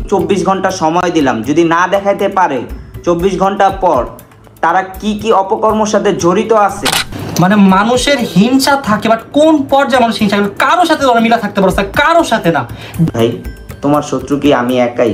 24 ঘন্টা সময় দিলাম, যদি না দেখাইতে পারে 24 ঘন্টা পর তারা কি কি অপকর্মের সাথে জড়িত আছে। মানে মানুষের হিংসা থাকে, বাট কোন পর্যায়ে মানুষ হিংসা করে? কারোর সাথে তোরা মিলা থাকতে পারছ, কারোর সাথে না। ভাই তোমার শত্রু কি আমি একাই?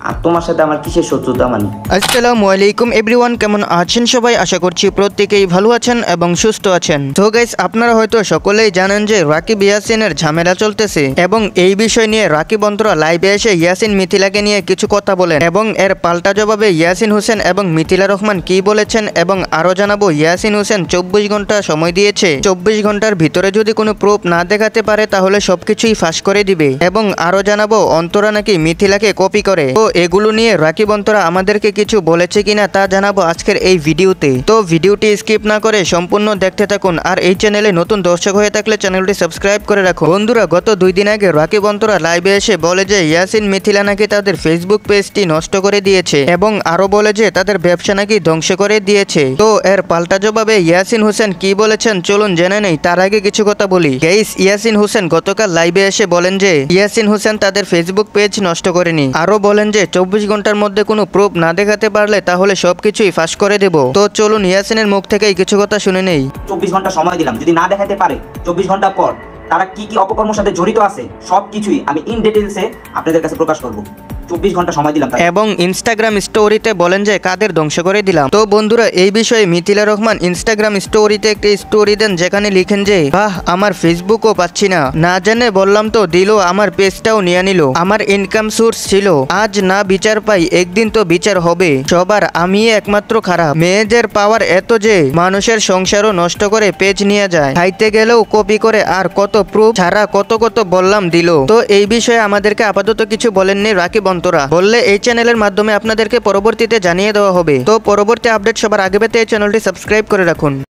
আর তোমার সাথে আমার কিসের শত্রুতা মানি? আসসালামু আলাইকুম এভরিওয়ান, কেমন আছেন সবাই? আশা করছি প্রত্যেকেই ভালো আছেন এবং সুস্থ আছেন। তো গাইস, আপনারা হয়তো সকলেই জানেন যে রাকিব ইয়াসিনের ঝামেলা চলতেছে এবং এই বিষয় নিয়ে রাকিব অন্তরা লাইভে এসে ইয়াসিন মিথিলাকে নিয়ে কিছু কথা বলেন এবং এর পাল্টা জবাবে ইয়াসিন হোসেন এবং মিথিলা রহমান কি বলেছেন এবং আরো জানাবো ইয়াসিন হোসেন 24 ঘন্টা সময় দিয়েছে, 24 ঘন্টার ভিতরে যদি কোনো প্রুফ না দেখাতে পারে তাহলে সবকিছুই ফাঁস করে দিবে এবং আরো জানাবো অন্তরা নাকি মিথিলাকে কপি করে। তো এগুলো নিয়ে রাকিব অন্তরা আমাদেরকে কিছু বলেছে কিনা তা জানাবো আজকের এই ভিডিওতে। তো ভিডিওটি স্কিপ না করে সম্পূর্ণ দেখতে থাকুন। আর এই চ্যানেলে নতুন দর্শক হয়ে থাকলে চ্যানেলটি সাবস্ক্রাইব করে রাখুন। বন্ধুরা, গত 2 দিন আগে রাকিব অন্তরা লাইভে এসে বলে যে ইয়াসিন মিথিলা নাকি তাদের ফেসবুক পেজটি নষ্ট করে দিয়েছে এবং আরো বলে যে তাদের ব্যবসা নাকি ধ্বংস করে দিয়েছে। তো এর পাল্টা জবাবে ইয়াসিন হোসেন কি বলেছেন চলুন জেনে নেই। তার আগে কিছু কথা বলি গাইস, ইয়াসিন হোসেন গতকাল লাইভে এসে বলেন যে ইয়াসিন হোসেন তাদের ফেসবুক পেজ নষ্ট করেনি। আরো বলেন যে 24 ঘন্টার মধ্যে কোনো প্রুফ না দেখাতে পারলে তাহলে সবকিছুই ফাঁস করে দেব। তো চলুন ইয়াসিনের মুখ থেকেই কিছু কথা শুনে নেই। 24 ঘন্টা সময় দিলাম, যদি না দেখাইতে পারে 24 ঘন্টা পর তারা কি কি অপকর্মের সাথে জড়িত আছে সবকিছুই আমি ইন ডিটেইলসে আপনাদের কাছে প্রকাশ করব। 24 ঘন্টা সময় দিলাম এবং ইনস্টাগ্রাম স্টোরিতে বলেন যে কাদের ধ্বংস করে দিলাম। তো বন্ধুরা, এই বিষয়ে মিথিলা রহমান ইনস্টাগ্রাম স্টোরিতে একটি স্টোরি দেন যেখানে লিখেন যে বাহ, আমার ফেসবুকও পাচ্ছি না, না জেনে বললাম তো দিল, আমার পেজটাও নিয়ে নিল, আমার ইনকাম সোর্স ছিল, আজ না বিচার পাই একদিন তো বিচার হবে সবার, আমি একমাত্র খারাপ, মেয়েদের পাওয়ার এত যে মানুষের সংসারও নষ্ট করে পেজ নিয়ে যায়, খাইতে গেলেও কপি করে, আর কত প্রুফ ছাড়া কত কত বললাম দিল। তো এই বিষয়ে আমাদেরকে আপাতত কিছু বলেননি রাকিব অন্তরা, বললে এই চ্যানেলের মাধ্যমে আপনাদেরকে পরবর্তীতে জানিয়ে দেওয়া হবে। তো পরবর্তী আপডেট সবার আগে পেতে এই চ্যানেলটি সাবস্ক্রাইব করে রাখুন।